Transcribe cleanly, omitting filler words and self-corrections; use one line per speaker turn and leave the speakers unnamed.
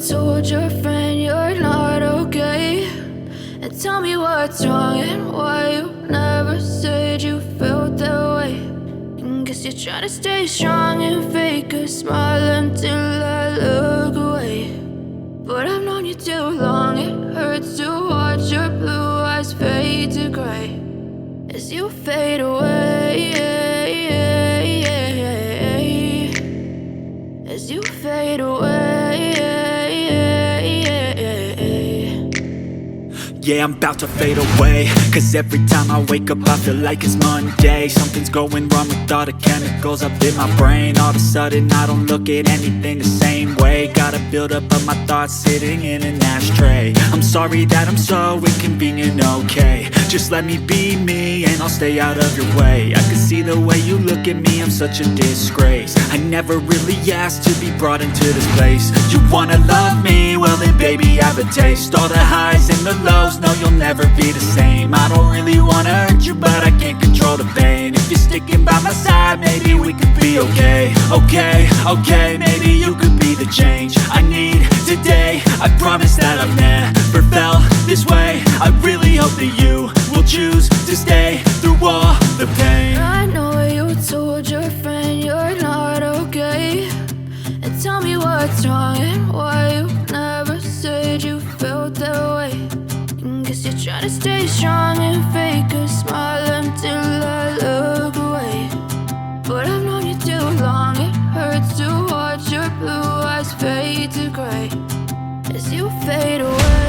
told your friend you're not okay, and tell me what's wrong and why you never said you felt that way. And guess you're trying to stay strong and fake a smile until I look away. But I've known you too long, it hurts to watch your blue eyes fade to gray as you fade away, as you fade away.
Yeah, I'm about to fade away, cause every time I wake up I feel like it's Monday. Something's going wrong with all the chemicals up in my brain. All of a sudden I don't look at anything the same way. Gotta build up of my thoughts sitting in an ashtray. I'm sorry that I'm so inconvenient, okay. Just let me be me and I'll stay out of your way. I can see the way you look at me, I'm such a disgrace. I never really asked to be brought into this place. You wanna love me? Well then baby have a taste. All the highs and the lows, no you'll never be the same. I don't really wanna hurt you but I can't control the pain. If you're sticking by my side maybe we could be okay. Okay, maybe you could be the change I need today. I promise that I've never felt this way. I really hope that you will choose to stay through all the pain.
I know you told your friend you're not okay, and tell me what's wrong and why you never said you felt that way. And guess you're trying to stay strong and fake a smile until I look away. But I've known you too long, it hurts to watch your blue eyes fade to gray as you fade away.